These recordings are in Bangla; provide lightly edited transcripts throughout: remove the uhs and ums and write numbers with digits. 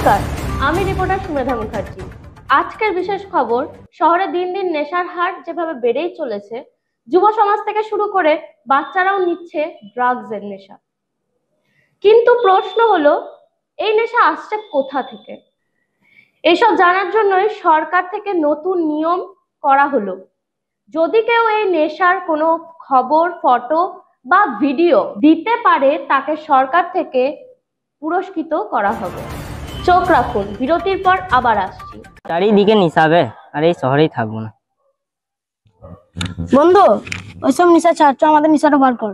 নমস্কার, আমি রিপোর্টার সুমেধা মুখার্জি। আজকের বিশেষ খবর, শহরে দিন দিন নেশার হার যেভাবে বেড়েই চলেছে, যুব সমাজ থেকে শুরু করে বাচ্চারাও নিচ্ছে ড্রাগসের নেশা। কিন্তু প্রশ্ন হলো, এই নেশা আসছে কোথা থেকে? এইসব জানার জন্যই সরকার থেকে নতুন নিয়ম করা হলো। যদি কেউ এই নেশার কোনো খবর, ফটো বা ভিডিও দিতে পারে, তাকে সরকার থেকে পুরস্কৃত করা হবে। চোখ রাখুন, বিরতির পর আবার আসছি। চারিদিকে নিশাবে, আর এই শহরেই থাকবো না। বন্ধু, ওইসব নিশা ছাড়, আমাদের নিশাটা বার কর।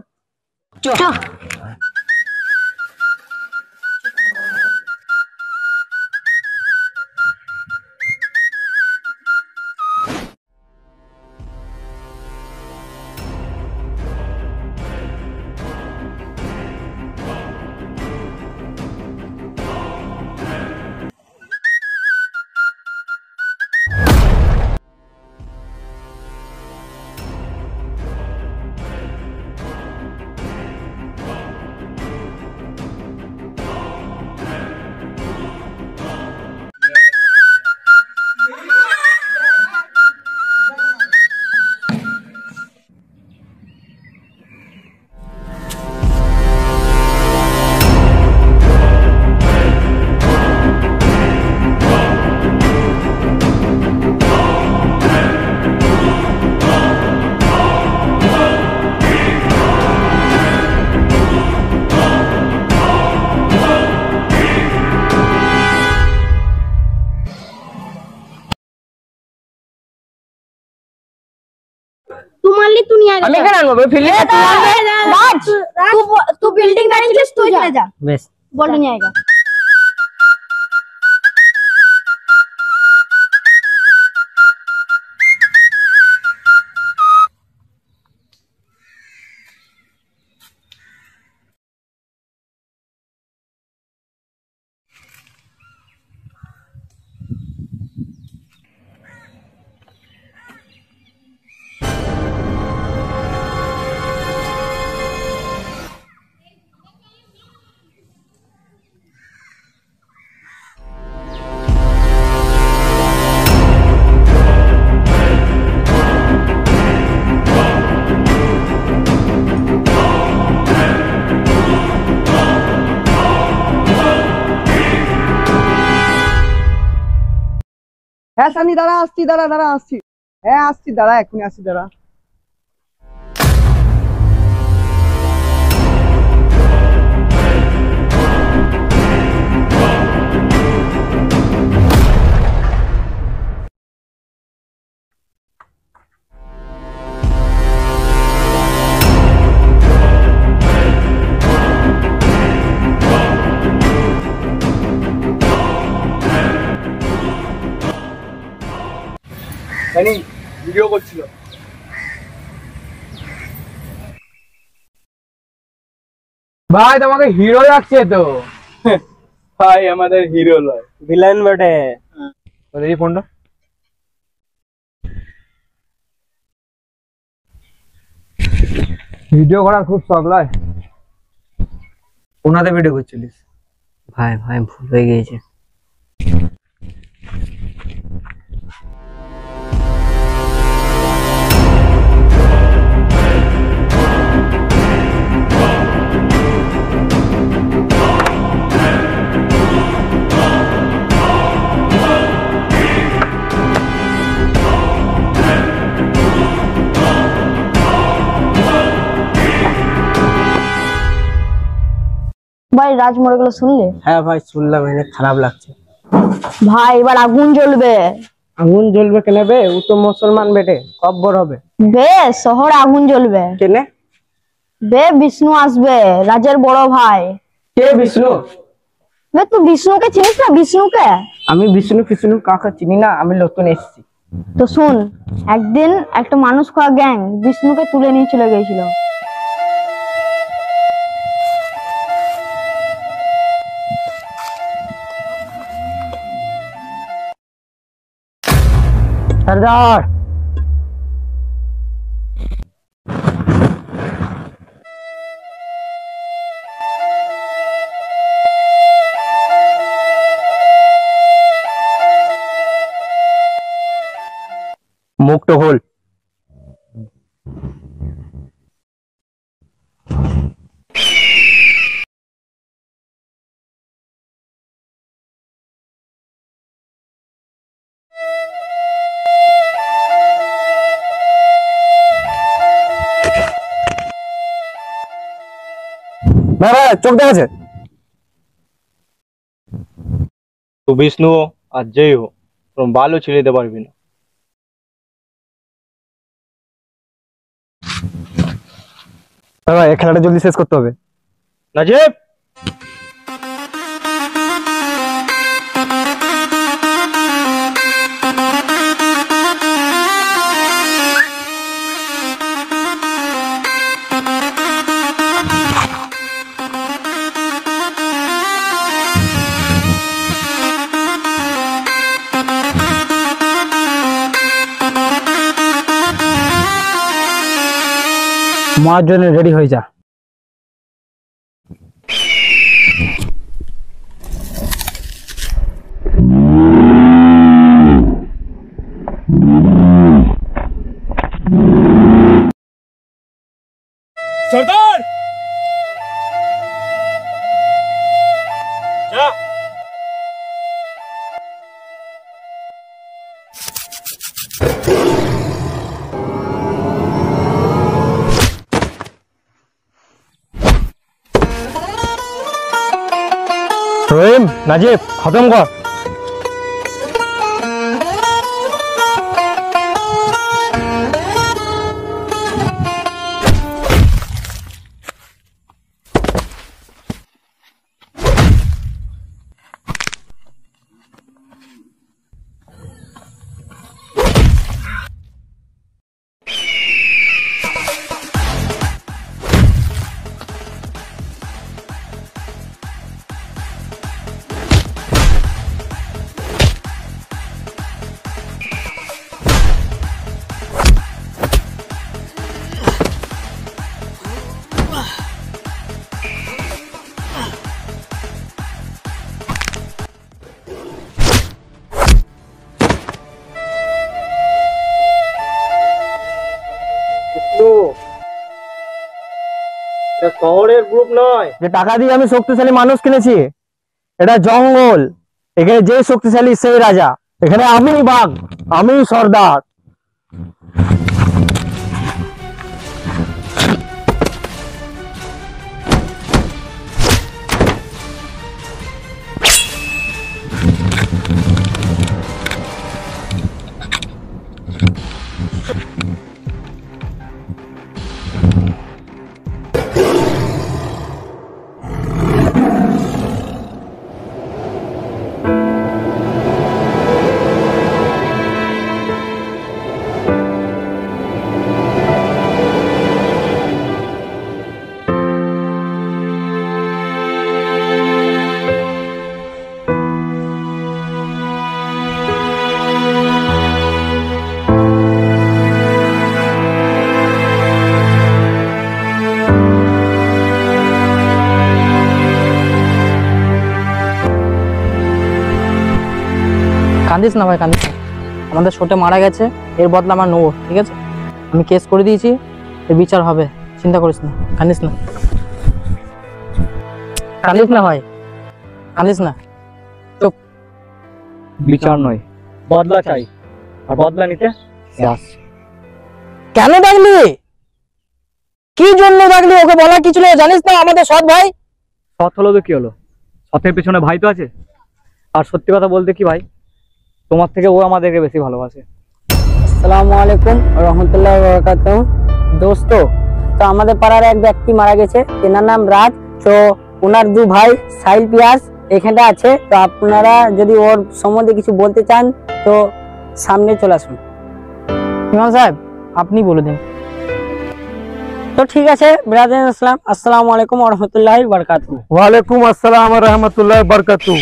तुम्हारे तू नहीं आएगा। আমি কেন আনবো ফিল্ডে? तू बिल्डिंग का इंटरेस्ट तू चले जा। বেশ, बॉल नहीं आएगा। হ্যাঁ সানি, দাঁড়া আসছি, দাঁড়া আসছি। হ্যাঁ আসছি, দাঁড়া এখনই আসছি, দাঁড়া। সানি ভিডিও করছিল। ভাই তোমাকে হিরো লাগছে তো। ভাই আমাদের হিরো লয়, ভিলেন বটে। এই ফোনটা ভিডিও করার খুব শখ লয়। ওনাতে ভিডিও করছিলিস? ভাই ভাই ভুল হয়ে গিয়েছে। भाई राज मरे गেল শুনলে? হ্যাঁ ভাই শুনলাম, এনে খারাপ লাগছে। ভাই এবার আগুন জ্বলবে। আগুন জ্বলবে কেন বে? ও তো মুসলমান বেটে, কব্বর হবে বে শহরে আগুন জ্বলবে কেনে? বে বিষ্ণু আসবে, রাজের বড় ভাই। কে বিষ্ণু? বে তুই বিষ্ণুকে চিনিস না? বিষ্ণুকে? আমি বিষ্ণু কাকে চিনি না, আমি নতুন এসেছি। তো শুন, একদিন একটা মানুষ খাওয়া গ্যাং বিষ্ণুকে তুলে নিয়ে চলে গিয়েছিল। সর্দার মুখটা খোল। ভাই ভাই চোখ দেখাচ্ছে। তো বিষ্ণু আর যেই হো তোর বালও ছেড়ে দিতে পারবি না। ভাই ভাই এই খেলাটা জলদি শেষ করতে হবে। নাজিব মার জন্য রেডি হয়ে যা। সর্দার যা। রহিম নাজিব খতম কর। এটা শহরের গ্রুপ নয়। যে টাকা দিয়ে আমি শক্তিশালী মানুষ কিনেছি, এটা জঙ্গল। এখানে যে শক্তিশালী সেই রাজা। এখানে আমি বাঘ, আমি সর্দার। কাঁদিস না ভাই, কাঁদিস না। আমাদের ছোটে মারা গেছে, এর বদলা আমার নেবো, ঠিক আছে? আমি কেস করে দিয়েছি, এর বিচার হবে, চিন্তা করিস না। কাঁদিস না, কাঁদিস না ভাই, কাঁদিস না। চুপ। বিচার নয়, বদলা চাই। আর বদলা নিতে কেন ডাকলি? কি জন্য ডাকলি? ওকে বলার কিছু নেই, জানিস না আমাদের সৎ ভাই। সৎ হলো তো কি হলো, সতের পেছনে ভাই তো আছে। আর সত্যি কথা বলতে কি ভাই, তোমার থেকে ও আমাদেরকে বেশি ভালোবাসে। আসসালামু আলাইকুম রহমতুল্লাহ বরকাতুহু। দোস্ত, তো আমাদের পাড়ার এক ব্যক্তি মারা গেছে, তেনার নাম রাজ। তো ওনার দু ভাই সাইল পিয়াস এখানটা আছে। তো আপনারা যদি ওর সম্বন্ধে কিছু বলতে চান তো সামনে চলে আসুন। ইমাম সাহেব আপনি বলে দিন। তো ঠিক আছে ব্রাদার ইসলাম, আসসালামু আলাইকুম রহমতুল্লাহ বরকাতুহু। ওয়ালাইকুম আসসালাম রহমতুল্লাহ বরকাতু।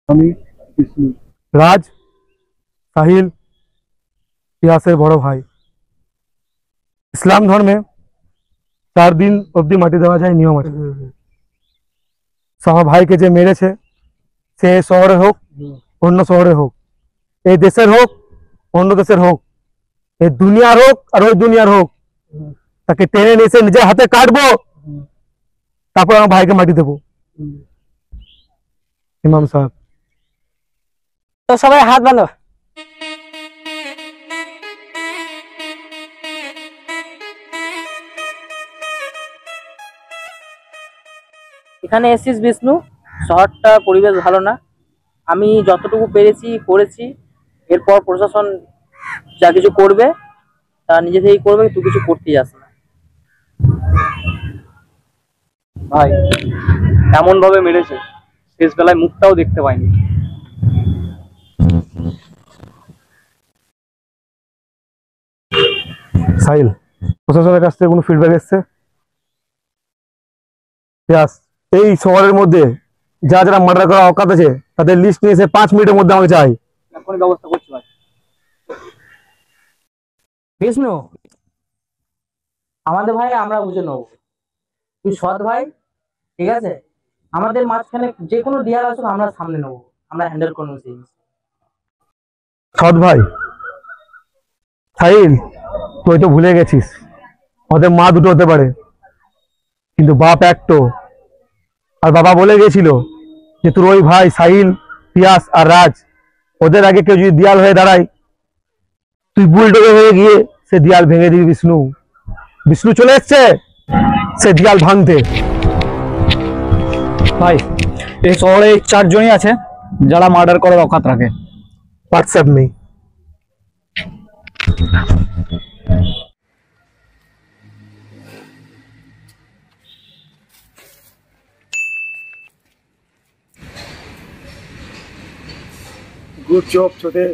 আমি বিষ্ণু। রাজ, সাহিল, পিয়াসের বড় ভাই। ইসলাম ধর্মে 4 দিন অবধি মাটি দেওয়া যায়, নিয়ম আছে। সহ ভাইকে যে মেরেছে, সে শহরে হোক অন্য শহরে হোক, এই দেশের হোক অন্য দেশের হোক, এই দুনিয়ার হোক আর ওই দুনিয়ার হোক, তাকে টেনে নিয়ে এসে নিজের হাতে কাটবো, তারপর আমার ভাইকে মাটি দেবো। ইমাম সাহেব। তো সবাই হাত বাঁধো। এখানে এসেছিস বিষ্ণু, শহরটা পরিবেশ ভালো না, আমি যতটুকু পেরেছি করেছি, এরপর প্রশাসন যা কিছু করবে তা নিজে থেকেই করবে, তুই কিছু করতে যাস না। ভাই এমন ভাবে মেরেছে, শেষ বেলায় মুখটাও দেখতে পাইনি। সাহিল, প্রশাসনের কাছ থেকে কোনো ফিডব্যাক এসছে? ইয়াস, এই শহরের মধ্যে যারা যারা মার্ডার করা অকাত আছে তাদের লিস্ট নিয়ে এসে 5 মিনিটের মধ্যে আমাকে চাই। এখনই ব্যবস্থা করছি ভাই। বিষ্ণু, আমাদের ভাই আমরা বুঝে নেবো, তুই সৎ ভাই, ঠিক আছে? আমাদের মাঝখানে যে কোনো ডিয়ার আসুক আমরা সামনে নেবো, আমরা হ্যান্ডেল করবো সেই জিনিস। সৎ ভাই সাহিল, তুই তো ভুলে গেছিস ওদের মা দুটো হতে পারে, কিন্তু বাপ একটো। আর বাবা বলে গেছিল যে তোর ওই ভাই সাহিল, পিয়াস আর রাজ, ওদের আগে কেউ যদি দেয়াল হয়ে দাঁড়ায়, তুই বুলডোগে হয়ে গিয়ে সে দেয়াল ভেঙে দিবি। বিষ্ণু, বিষ্ণু চলে এসছে সে দেয়াল ভাঙতে। ভাই এই শহরে 4 জনই আছে যারা মার্ডার করার অকাত রাখে। হোয়াটসঅ্যাপ নেই। গুড জব ছোটে।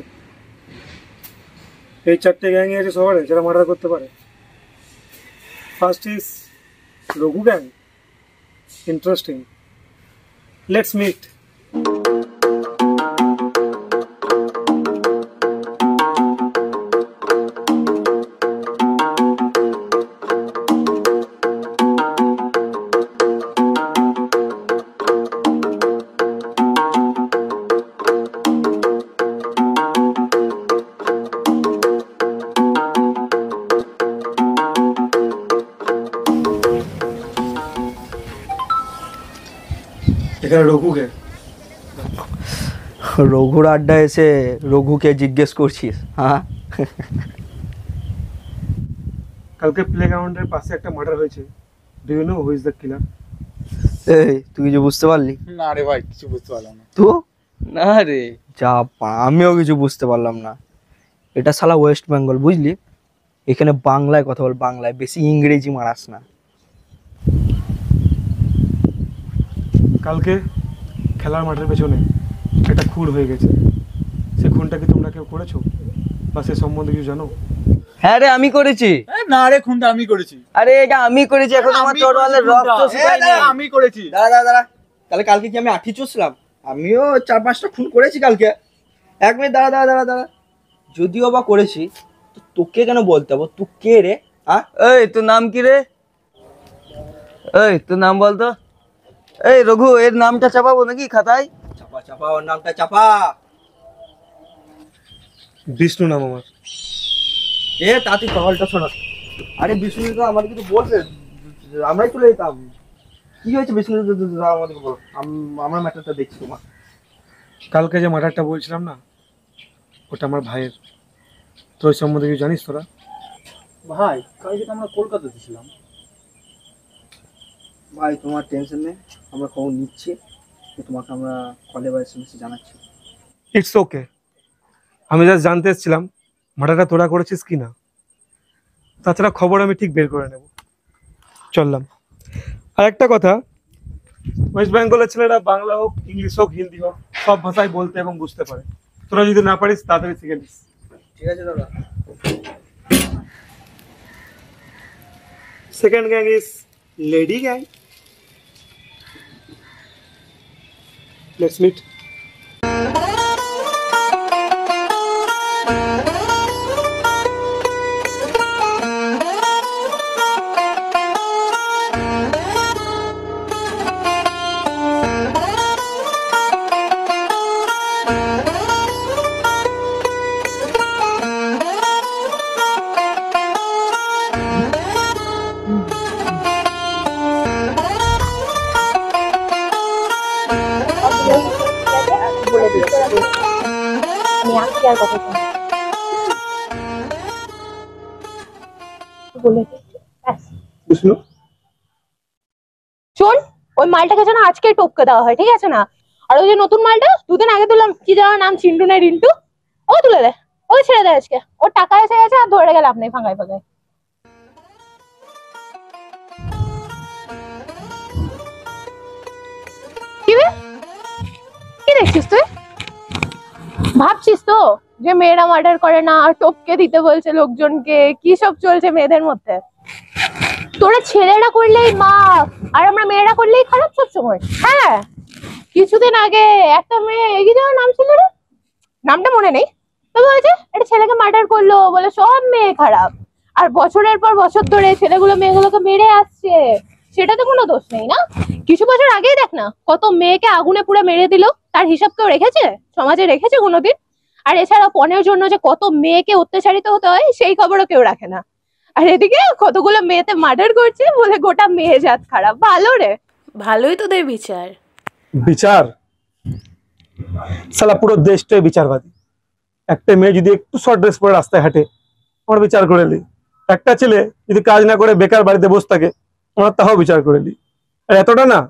এই 4টে গ্যাংই আছে শহরে যারা মার্ডার করতে পারে। First is Raghu gang. Interesting, let's meet. এখানে রঘু গ্যাং। রঘুর আড্ডা এসে রঘুকে জিজ্ঞেস করছিস? হ্যাঁ, কালকে প্লেগ্রাউন্ডের পাশে একটা মার্ডার হয়েছে। Do you know who is the killer? এই তুই কিছু বুঝতে পারলি? না রে ভাই, কিছু বুঝতে পারলাম না। তো না রে, যা আমিও কিছু বুঝতে পারলাম না। এটা শালা ওয়েস্ট বেঙ্গল, বুঝলি? এখানে বাংলায় কথা বল, বাংলায়, বেশি ইংরেজি মারাস না। কালকে খেলার মাঠের পেছনে একটা খুন হয়ে গেছে। সে খুনটা কি তোমরা কেউ করেছো বা সে সম্বন্ধে কিছু জানো? হ্যাঁ রে, আমি করেছি। না রে, খুনটা আমি করেছি। আরে এটা আমি করেছি, এখন আমার তরোয়ালের রক্ত শুকায়নি। আমি করেছি। দাঁড়া, তাহলে কালকে কি আমি আঠি চুষলাম? আমিও 4-5টা খুন করেছি কালকে। 1 মিনিট দাঁড়া। যদিও বা করেছি, তো তোকে কেন বলতে হবে? তুই কে রে? হ্যাঁ, এই তোর নাম কি রে? এই তোর নাম বলতো। এই রঘু, এর নামটা চাপাবো নাকি খাতায়? চাপা, ওর নামটা চাপা। বিষ্ণু নাম আমার। তাতে টহলটা শোনা। আরে বিষ্ণু তো আমাদের কিছু বলবে, আমরাই চলে যেতাম। কি হয়েছে বিষ্ণু? আমাদেরকে বল, আমরা ম্যাটারটা দেখছি তোমার। কালকে যে মার্ডারটা বলছিলাম না, ওটা আমার ভাইয়ের। তো ওই সম্বন্ধে কিছু জানিস তোরা? ভাই কালকে তো আমরা কলকাতাতে ছিলাম। ভাই তোমার টেনশন নেই, আমরা খবর নিচ্ছি, তোমাকে আমরা কলে বা এসএমএসে জানাচ্ছি। It's okay. আমি জাস্ট জানতে এসেছিলাম মার্ডারটা তোরা করেছিস কি না। তাছাড়া খবর আমি ঠিক বের করে নেব। চললাম। আর একটা কথা, ওয়েস্ট বেঙ্গলের ছেলেরা বাংলা হোক, ইংলিশ হোক, হিন্দি হোক, সব ভাষায় বলতে এবং বুঝতে পারে। তোরা যদি না পারিস তাড়াতাড়ি শিখে নিস। ঠিক আছে দাদা। Second gang is lady gang. Let's meet. রাখছি আর কথা বলে বিষ্ণু শোন, ওই মালটাকে যেন আজকে টপকে দেওয়া হয়, ঠিক আছে না? আর ওই যে নতুন মালটা দুদিন আগে তুললাম, কি যেন নাম, চিন্টু না রিন্টু, ও তুলে দে, ওই ছেড়ে দেয় আজকে। ওর টাকা এসে গেছে আর ধরে গেলে আপনি ফাঁকায় ফাঁকায়। কি রে, কি দেখছিস তুই? ভাবছিস তো যে মেয়েরা মার্ডার করে না, টপকে দিতে বলছে লোকজনকে, কি সব চলছে মেয়েদের মধ্যে? তোরা ছেলেরা করলেই মাফ আর আমরা মেয়েরা করলেই খারাপ সব সময়। হ্যাঁ, কিছুদিন আগে একটা মেয়ে, কি যেন নাম ছিল রে, নামটা মনে নেই, তবে ওই যে একটা ছেলেকে মার্ডার করলো বলে সব মেয়ে খারাপ। আর বছরের পর বছর ধরে ছেলেগুলো মেয়েগুলোকে মেরে আসছে, সেটাতে কোনো দোষ নেই না? কিছু বছর আগেই দেখ না, কত মেয়েকে আগুনে পুড়ে মেরে দিল, তার হিসাব কেউ রেখেছে? সমাজে রেখেছে কোনোদিন? আর এছাড়া পণের জন্য যে কত মেয়েকে অত্যাচারিত হতে হয়, সেই খবরও কেউ রাখে না। আর এদিকে কতগুলো মেয়েতে মার্ডার করছে বলে গোটা মেয়ে জাত খারাপ। ভালো রে, ভালোই তোদের বিচার। বিচার? সালা পুরো দেশটাই বিচারবাদী। একটা মেয়ে যদি একটু শর্ট ড্রেস পরে রাস্তায় হাঁটে, আমরা বিচার করে নিই। একটা ছেলে যদি কাজ না করে বেকার বাড়িতে বসে থাকে, আমরা তাও বিচার করে নিই। আর এতটা না,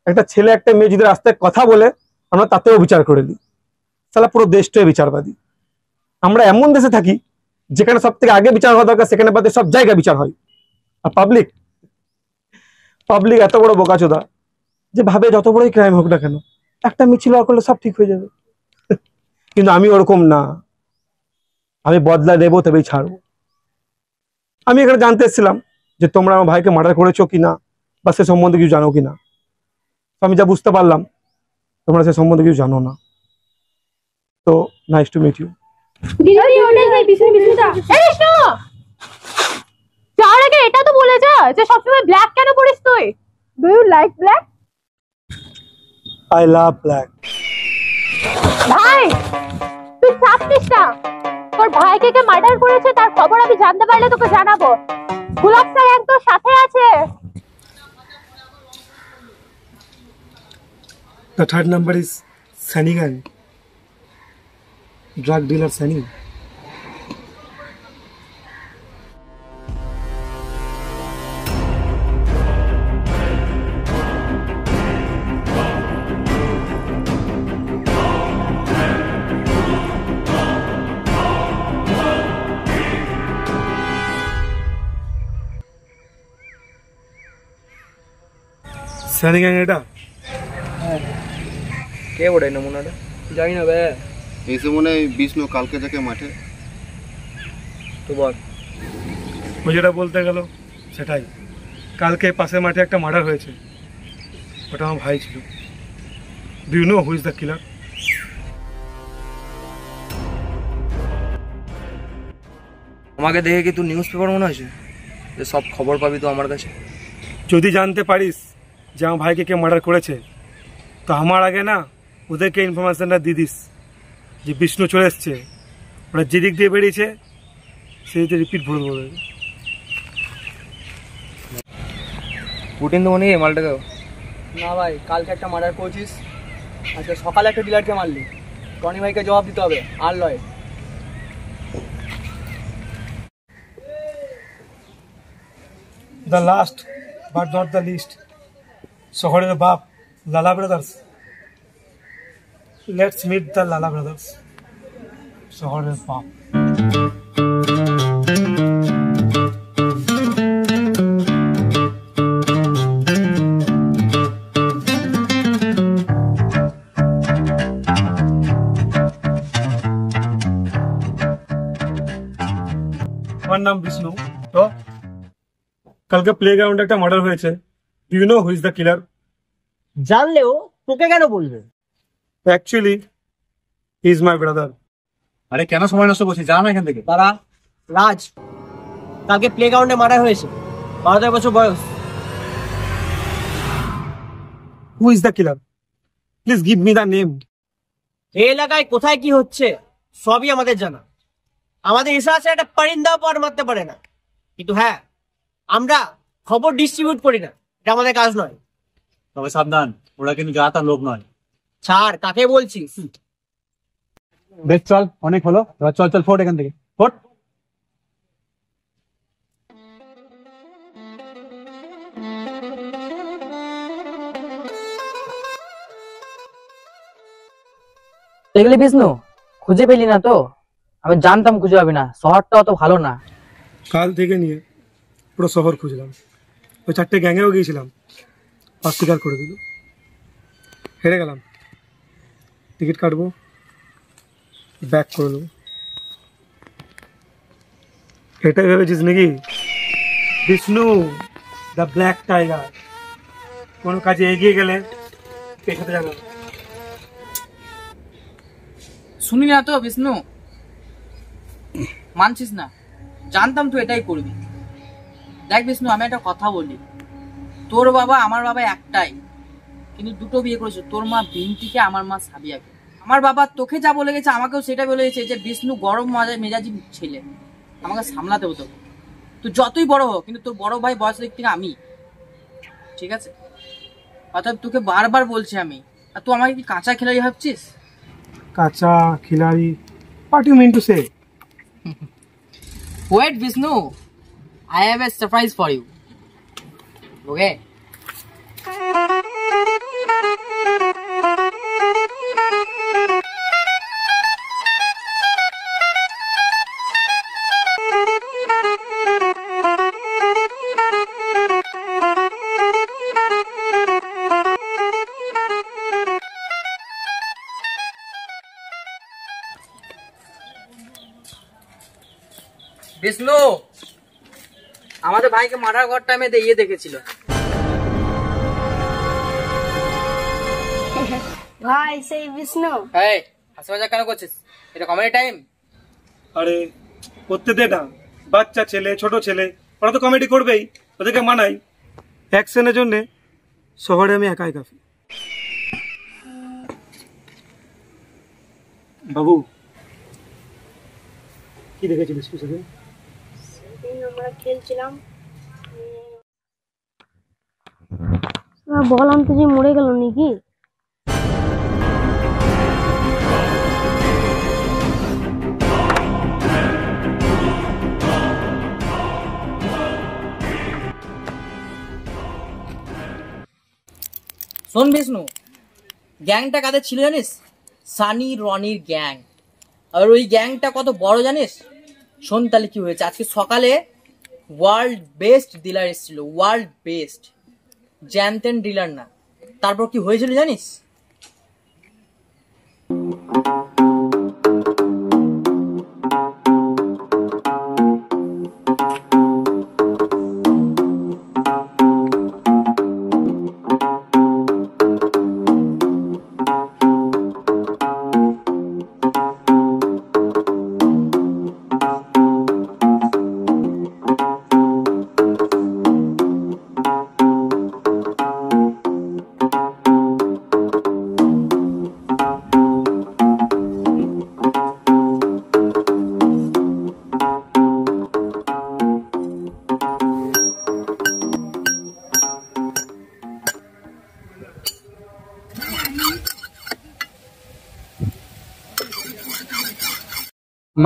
একটা ছেলে একটা মেয়ে যদি রাস্তায় কথা বলে, আমরা তাতেও বিচার করে নিই। সালা পুরো দেশটাই বিচারবাদী। আমরা এমন দেশে থাকি যেখানে সব থেকে আগে বিচার হওয়া দরকার, সেখানে বাদে সব জায়গায় বিচার হয়। আর পাবলিক এত বড় বোকাচোদা যে ভাবে যত বড়ই ক্রাইম হোক না কেন, একটা মিছিল করলে সব ঠিক হয়ে যাবে। কিন্তু আমি ওরকম না, আমি বদলা দেবো তবেই ছাড়বো। আমি এখানে জানতে এসেছিলাম যে তোমরা আমার ভাইকে মার্ডার করেছো কিনা, বা সে সম্বন্ধে কিছু জানো কিনা। তো আমি যা বুঝতে পারলাম, তোমরা সে সম্বন্ধে কিছু জানো না। তো নাইস টু মিট ইউ। যাওয়ার আগে এটা তো বলে যা যে সবসময় ব্ল্যাক কেন পরিস তুই? Do you like black? I love black. ভাই তুই চাপতিস না, তোর ভাইকে কে মার্ডার করেছে তার খবর আমি জানতে পারলে তোকে জানাবো। গোলাপ স্যার একদম সাথে আছে। The third number is Sunny Gang, drug dealer Sunny. Sunny Gang এটা কে ওটাই নমুনাটা জানি না বে। এসে মনে হয় বিষ্ণু কালকে থেকে মাঠে। তো বল। ও যেটা বলতে গেল সেটাই। কালকে পাশের মাঠে একটা মার্ডার হয়েছে, ওটা আমার ভাই ছিল। Do you know who is the killer? আমাকে দেখে কি তুই নিউজ পেপার মনে হয়েছে যে সব খবর পাবি তো আমার কাছে? যদি জানতে পারিস যে আমার ভাইকে কে মার্ডার করেছে, তো আমার আগে না ওদেরকে ইনফরমেশনটা দিয়ে দিস যে বিষ্ণু চলে এসছে, ওরা যেদিক দিয়ে বেরিয়েছে সেদিকে রিপিট ভরে বলবে। পুটিন তো মনে হয় মালটাকে। না ভাই, কালকে একটা মার্ডার করেছিস, আজকে সকালে একটা ডিলারকে মারলি। টনি ভাইকে জবাব দিতে হবে, আর লয়। The last but not the least, শহরের বাপ লালা ব্রাদার্স। লেটস মিট দ্য লালা ব্রাদার্স, শহরের বাপ। আমার নাম বিষ্ণু। তো কালকে প্লেগ্রাউন্ডে একটা মার্ডার হয়েছে। Do you know who is the killer? জানলেও তোকে কেন বলবে? Actually he is my brother. আরে কেন সময় নষ্ট করছিস, যা না এখান থেকে। তারা রাজ, কালকে প্লেগ্রাউন্ডে মার্ডার হয়েছে, 12 বছর বয়স। হু is the killer? Please give me the name. এই এলাকায় কোথায় কি হচ্ছে সবই আমাদের জানা। আমাদের এসে আছে একটা পারিন্দাও পার মারতে পারে না। কিন্তু হ্যাঁ, আমরা খবর ডিস্ট্রিবিউট করি না, এটা আমাদের কাজ নয়। তবে সাবধান, ওরা কিন্তু যা তা লোক নয়। ছাড়, কাকে বলছিস? বেশ চল, অনেক হলো, এবার চল চল ফোট এখান থেকে, ফোট। দেখলি বিষ্ণু, খুঁজে পেলি না তো? আমি জানতাম খুঁজে পাবি না, শহরটা অত ভালো না। কাল থেকে নিয়ে পুরো শহর খুঁজলাম, ওই 4টে গ্যাংয়েও গিয়েছিলাম, অস্বীকার করে দিল। হেরে গেলাম, টিকিট কাটবো, ব্যাক করে নেবো। এটাই ভেবেছিস নাকি বিষ্ণু, দ্য ব্ল্যাক টাইগার? কোনো কাজে এগিয়ে গেলে পেছাতে যাবে না। শুনি না তো বিষ্ণু, মানছিস না? জানতাম তুই এটাই করবি। দেখ বিষ্ণু, আমি একটা কথা বলি, তোর বাবা আমার বাবা একটাই, কিন্তু দুটো বিয়ে করেছে, তোর মা বিন্তিকে, আমার মা সাবিয়াকে। আমার বাবা তোকে যা বলে গেছে আমাকেও সেটা বলে গেছে যে বিষ্ণু গরম মেজাজি ছেলে, আমাকে সামলাতে হতো। তুই যতই বড় হোক, কিন্তু তোর বড় ভাই বয়সের দিক থেকে আমি, ঠিক আছে? অর্থাৎ তোকে বারবার বলছি আমি, আর তুই আমাকে কি কাঁচা খেলাড়ি ভাবছিস? কাঁচা খিলাড়ি? What you mean to say? Wait, Vishnu. I have a surprise for you. Okay? Vishnu, আমাদের ভাইকে মারার ঘর টাইমে দিয়ে দেখেছিল। ভাই সেই বিষ্ণু। এই হাসি মজা কেন করছিস? এটা কমেডি টাইম। আরে করতে দে না, বাচ্চা ছেলে, ছোট ছেলে, ওরা তো কমেডি করবেই, ওদেরকে মানাই। অ্যাকশনের জন্য শহরে আমি একাই কাফি। বাবু, কি দেখেছিলিস সেদিন? আমরা খেলছিলাম, বললাম তো যে মরে গেল নাকি। শোন বিষ্ণু, গ্যাংটা কাদের ছিল জানিস? সানি রনির গ্যাং। আর ওই গ্যাংটা কত বড় জানিস? শোন তাহলে কি হয়েছে। আজকে সকালে ওয়ার্ল্ড বেস্ট ডিলার এসেছিল, ওয়ার্ল্ড বেস্ট, জ্যানতেন ডিলার না। তারপর কি হয়েছিল জানিস?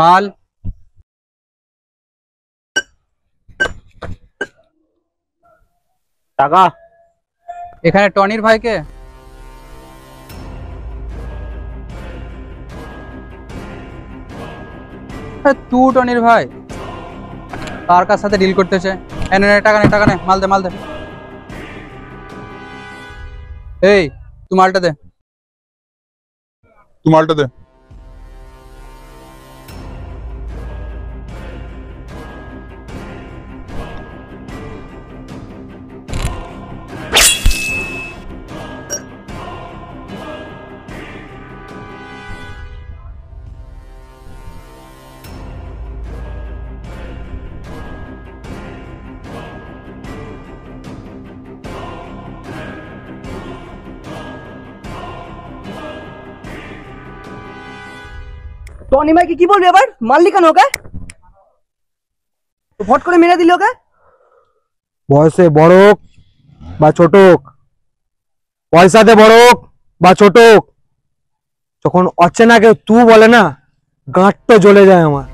মাল টাকা এখানে টনির ভাইকে। তুই টনির ভাই, তার কার সাথে ডিল করতেছে? এনে নে টাকা, নে টাকা, নে মাল দে, মাল দে। এই তুই মালটা দে, তুই মালটা দে। টনি ভাইকে কি বলবি এবার? মারলি কেন ওকে? ভট করে মেরে দিল ওকে। বয়সে বড় হোক বা ছোট হোক, পয়সাতে বড় হোক বা ছোট হোক, যখন অচেনাকে তুই বলে না, গাঁটটা জ্বলে যায় আমার।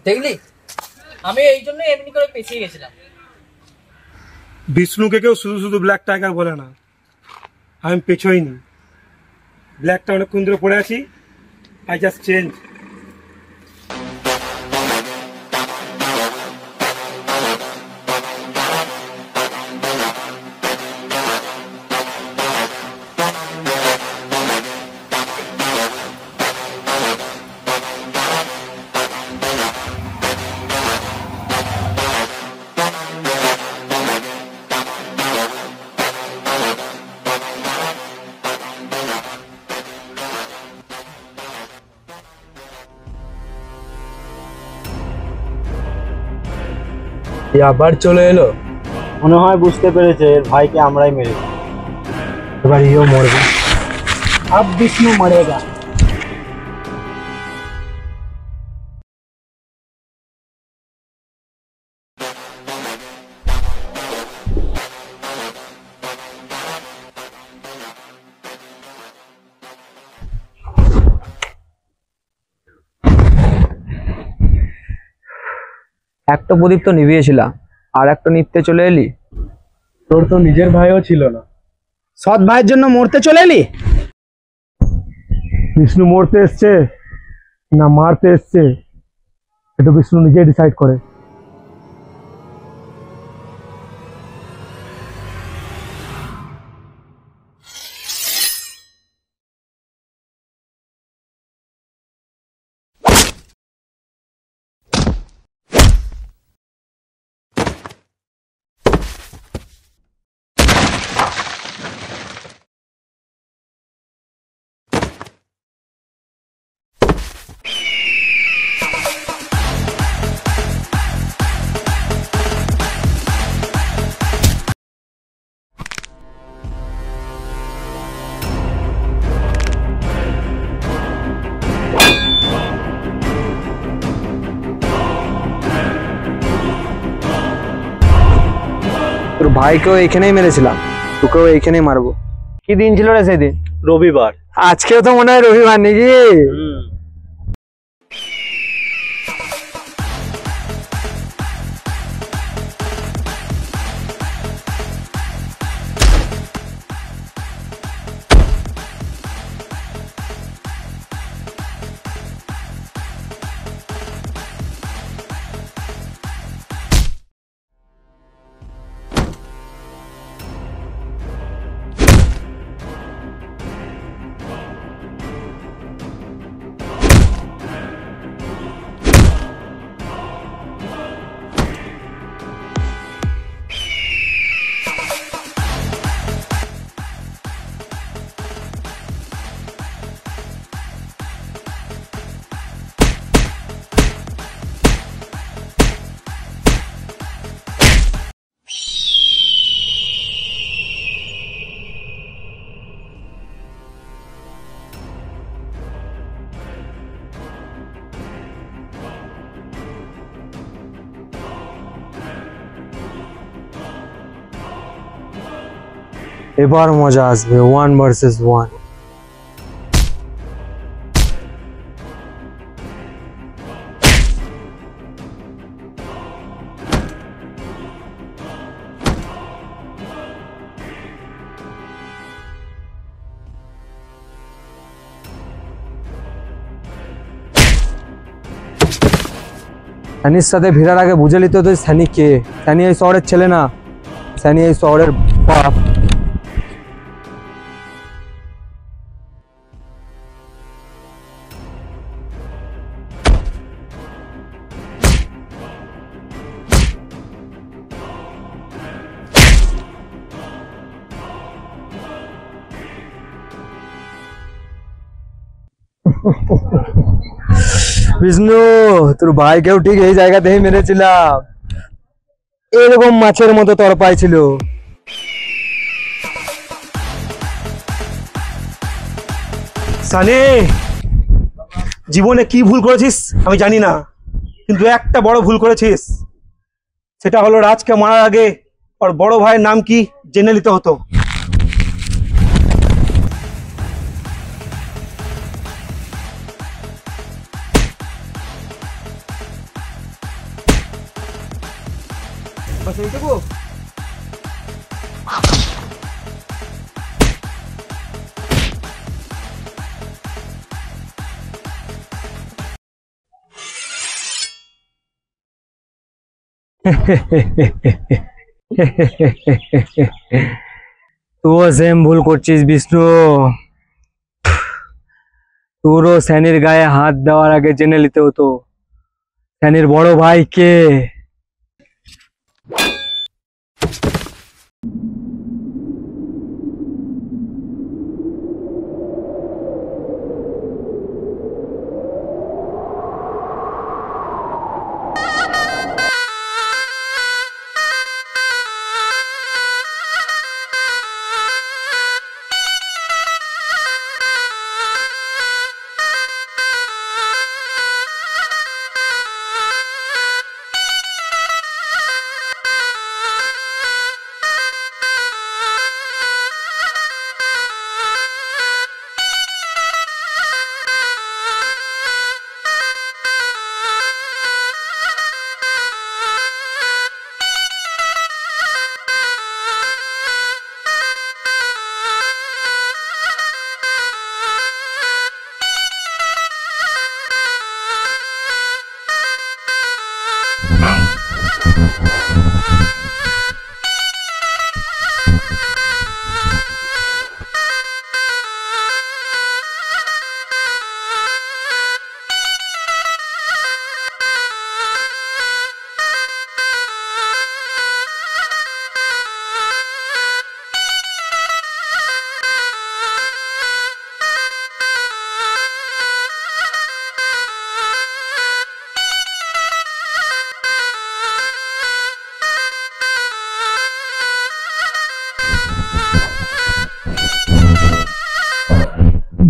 দেখলি, আমি এই জন্য এমনি করে পেছিয়ে গেছিলাম। বিষ্ণুকে কেউ শুধু শুধু ব্ল্যাক টাইগার বলে না, আমি পেছোইনি। ব্ল্যাকটা অনেকক্ষণ ধরে পড়ে আছি, আই জাস্ট চেঞ্জ। আবার চলে এলো। মনে হয় বুঝতে পেরেছে এর ভাইকে আমরাই মেরেছি। এবার ইও মরবে। अब विष्णु मरेगा। একটা প্রদীপ তো নিভিয়েছিলাম, আর একটা নিপতে চলে এলি। তোর তো নিজের ভাইও ছিল না, সৎ ভাইয়ের জন্য মরতে চলে এলি? বিষ্ণু মরতে এসছে না মারতে এসছে, এটা বিষ্ণু নিজেই ডিসাইড করে। তোর ভাইকেও এইখানেই মেরেছিলাম, তোকেও এইখানেই মারবো। কি দিন ছিল রে সেদিন? রবিবার। আজকেও তো মনে হয় রবিবার নাকি? এবার মজা আসবে, 1 ভার্সেস 1। সানির সাথে ভিড়ার আগে বুঝে নিত তুই সানি কে। সানি এই শহরের ছেলে না, সানি এই শহরের বাপ। বিষ্ণু, তোর ভাইকেও ঠিক এই জায়গাতেই মেরেছিলাম, এরকম মাছের মতো তড়পাই ছিল। সানি, জীবনে কি ভুল করেছিস আমি জানি না, কিন্তু একটা বড় ভুল করেছিস, সেটা হলো রাজকে মারার আগে और बड़ो भाई नाम की জেনে নিতে হতো। बस এইটুকু। তুইও সেম ভুল করছিস বিষ্ণু। তোরও স্যানির গায়ে হাত দেওয়ার আগে জেনে নিতে হতো স্যানির বড় ভাই কে।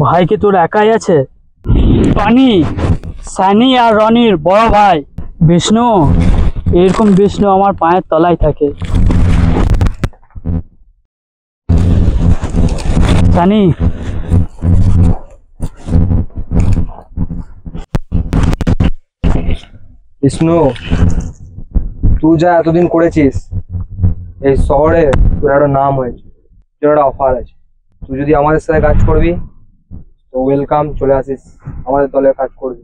ভাই কি তোর একাই আছে? টনি, সানি আর রনির বড় ভাই বিষ্ণু। এরকম বিষ্ণু আমার পায়ের তলায় থাকে। সানি, বিষ্ণু তুই যা এতদিন করেছিস এই শহরে তোর একটা নাম হয়েছে, তোর একটা অফার আছে। তুই যদি আমাদের সাথে কাজ করবি তো ওয়েলকাম, চলে আসিস আমাদের দলে কাজ করবি।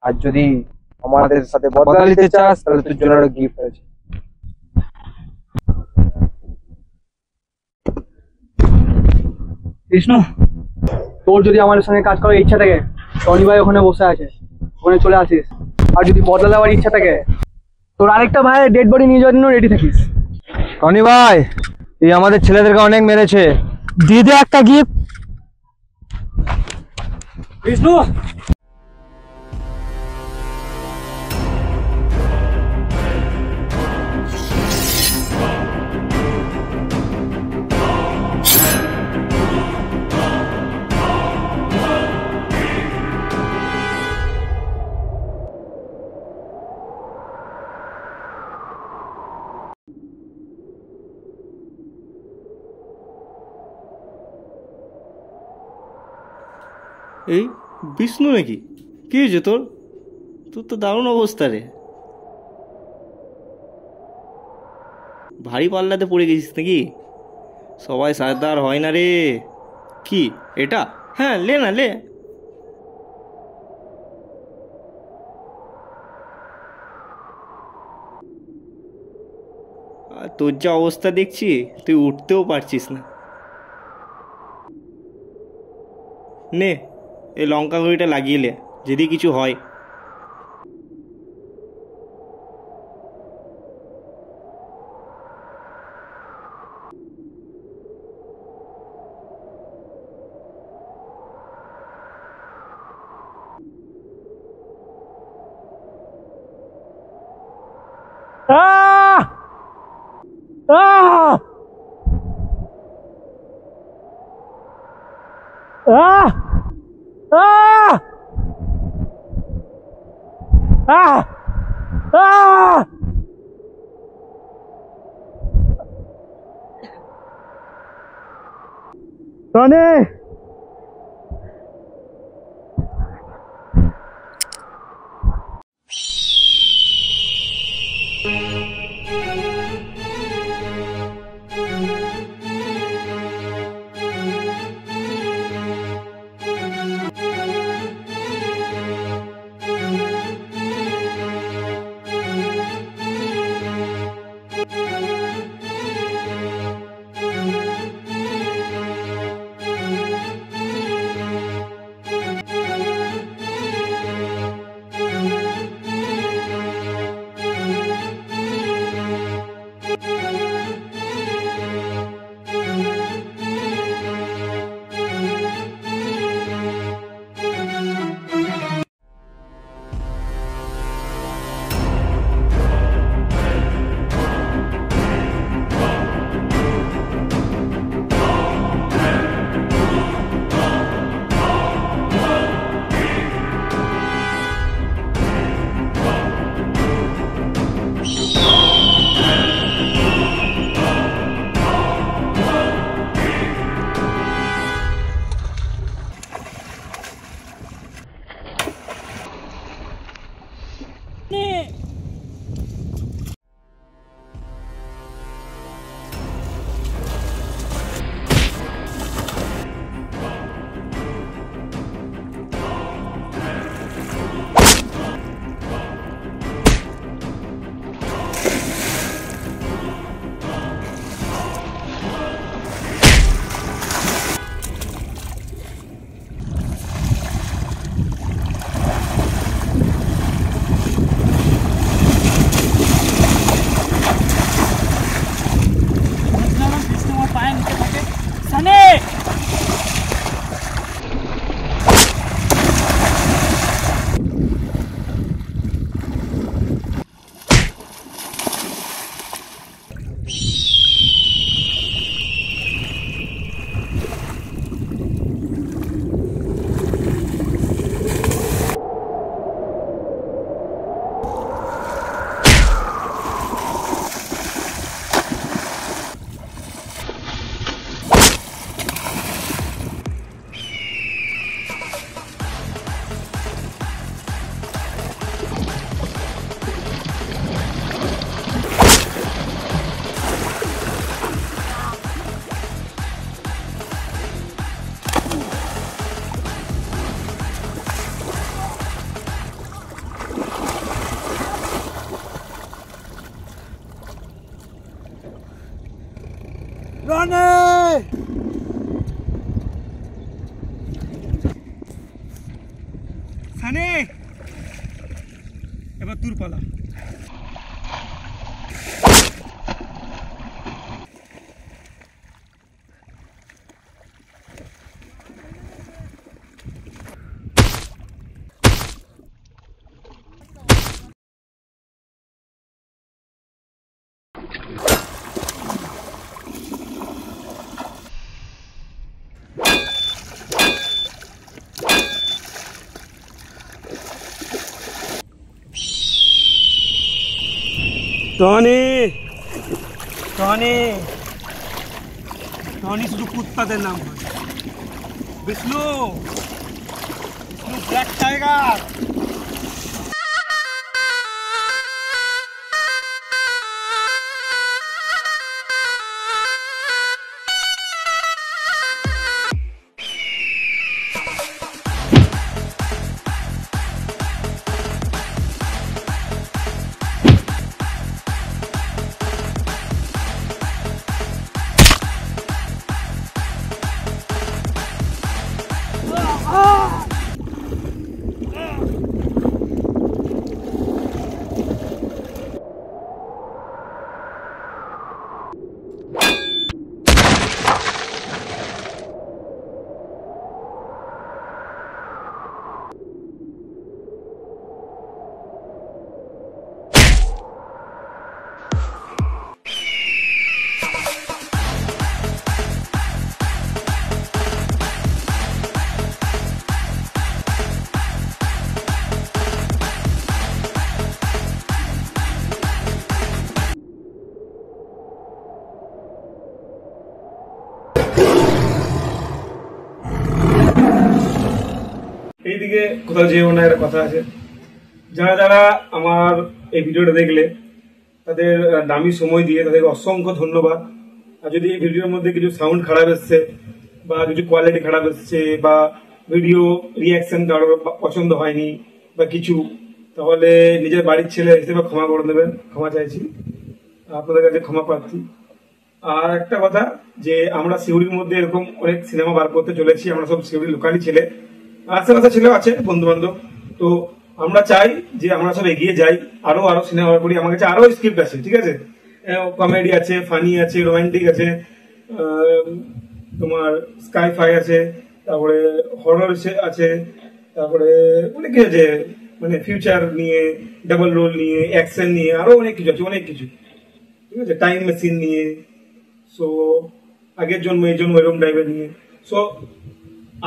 আর যদি আমাদের সাথে বদলা নিতে চাস তাহলে তোর জন্য একটা গিফট আছে। বিষ্ণু, তোর যদি আমাদের সঙ্গে কাজ করার ইচ্ছা থাকে, টনি ভাই ওখানে বসে আছে, ওখানে চলে আসিস। আর যদি বদলা দেওয়ার ইচ্ছা থাকে, তোর আরেকটা ভাইয়ের ডেড বডি নিয়ে যাওয়ার জন্য রেডি থাকিস। টনি ভাই, এই আমাদের ছেলেদেরকে অনেক মেরেছে, দিয়ে দে একটা গিফট। বিষ্ণু, এই বিষ্ণু নাকি? কি হয়েছে তোর? তোর তো দারুণ অবস্থা রে। ভারী পাল্লাতে পড়ে গেছিস নাকি? সবাই সারদার হয় না রে। কি এটা? হ্যাঁ, লে না, লে। আর তোর যা অবস্থা দেখছি, তুই উঠতেও পারছিস না। নে, এই লঙ্কা গুঁড়িটা লাগিয়ে লে, যদি কিছু হয়। टॉनी সানি এবার তোর পালা টনি টনি টনি শুধু কুত্তাদের নাম হয় বিষ্ণু বিষ্ণু ব্ল্যাক টাইগার দিকে কোথাও যেও না, একটা কথা আছে। যারা যারা আমার এই ভিডিওটা দেখলে তাদের দামি সময় দিয়ে তাদের অসংখ্য ধন্যবাদ। আর যদি এই ভিডিওর মধ্যে কিছু সাউন্ড খারাপ এসছে বা কিছু কোয়ালিটি খারাপ এসছে বা ভিডিও রিয়াকশন কারোর পছন্দ হয়নি বা কিছু, তাহলে নিজের বাড়ির ছেলে হিসেবে ক্ষমা করে দেবেন, ক্ষমা চাইছি, আপনাদের কাছে ক্ষমা প্রার্থী। আর একটা কথা, যে আমরা সিউড়ির মধ্যে এরকম অনেক সিনেমা বার করতে চলেছি। আমরা সব সিউড়ির লোকালি ছেলে, আশেপাশে ছেলেও আছে, বন্ধু বান্ধব। তো আমরা চাই যে আমরা সব এগিয়ে যাই, আরো আরো সিনেমা বার করি। আমার কাছে আরো স্ক্রিপ্ট আছে, ঠিক আছে, কমেডি আছে, ফানি আছে, রোমান্টিক আছে, তোমার স্কাই-ফাই আছে, তারপরে হরর আছে, তারপরে অনেক কিছু আছে, মানে ফিউচার নিয়ে, ডাবল রোল নিয়ে, অ্যাকশন নিয়ে, আরো অনেক কিছু আছে, অনেক কিছু, ঠিক আছে, টাইম মেশিন নিয়ে, সো আগের জন্ম এই জন্ম এরকম টাইপের নিয়ে। সো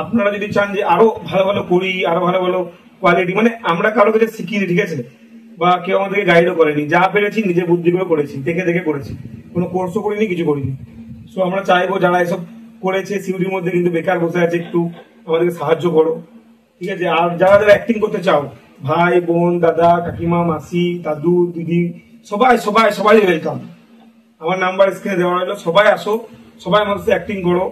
আপনারা যদি চান যে আরো ভালো ভালো করি, আরো ভালো ভালো কোয়ালিটি, মানে আমরা কারো কাছে শিখিনি, ঠিক আছে, বা কেউ আমাদেরকে গাইডও করেনি, যা পেরেছি নিজের বুদ্ধিগুলো করেছি, দেখে দেখে করেছি, কোনো কোর্সও করিনি, কিছু করিনি। সো আমরা চাইবো যারা এসব করেছে সিউড়ির মধ্যে কিন্তু বেকার বসে আছে, একটু আমাদেরকে সাহায্য করো, ঠিক আছে। আর যারা যারা অ্যাক্টিং করতে চাও, ভাই বোন, দাদা, কাকিমা, মাসি, দাদু, দিদি, সবাই সবাই সবাই ওয়েলকাম। আমার নাম্বার স্ক্রিনে দেওয়া হলো, সবাই আসো, সবাই আমার সাথে অ্যাক্টিং করো।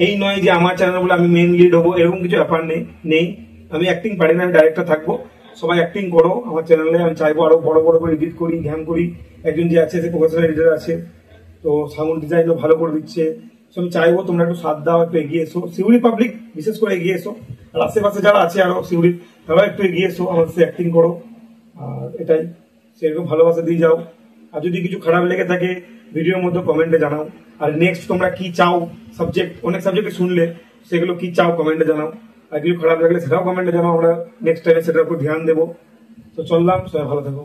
এই নয় যে আমার চ্যানেল বলে আমি মেন লিড হবো, এরকম কিছু ব্যাপার নেই। আমি অ্যাক্টিং পারি না, আমি ডাইরেক্টর থাকবো। সবাই অ্যাক্টিং করো আমার চ্যানেলে। আমি চাইবো আরো বড় বড় করে এডিট করি, ঘ্যাম করি। একজন যে আছে সে প্রফেশনাল এডিটর আছে, তো সাউন্ড ডিজাইনও ভালো করে দিচ্ছে। তো আমি চাইবো তোমরা একটু সাথ দাও, একটু এগিয়ে এসো, সিউড়ি পাবলিক বিশেষ করে এগিয়ে এসো। আর আশেপাশে যারা আছে আরো সিউড়ির, তারাও একটু এগিয়ে এসো, আমার সাথে অ্যাক্টিং করো। আর এটাই, সেরকম ভালোবাসা দিয়ে যাও। আর যদি কিছু খারাপ লেগে থাকে ভিডিওর মধ্যে কমেন্টে জানাও। আর নেক্সট তোমরা কি চাও সাবজেক্ট, অনেক সাবজেক্ট শুনলে, সেগুলো কি চাও কমেন্টে জানাও। আর কিছু খারাপ লাগলে সেটাও কমেন্টে জানাও, আমরা নেক্সট টাইমে সেটার উপর ধ্যান দেবো। তো চললাম, সবাই ভালো থাকো।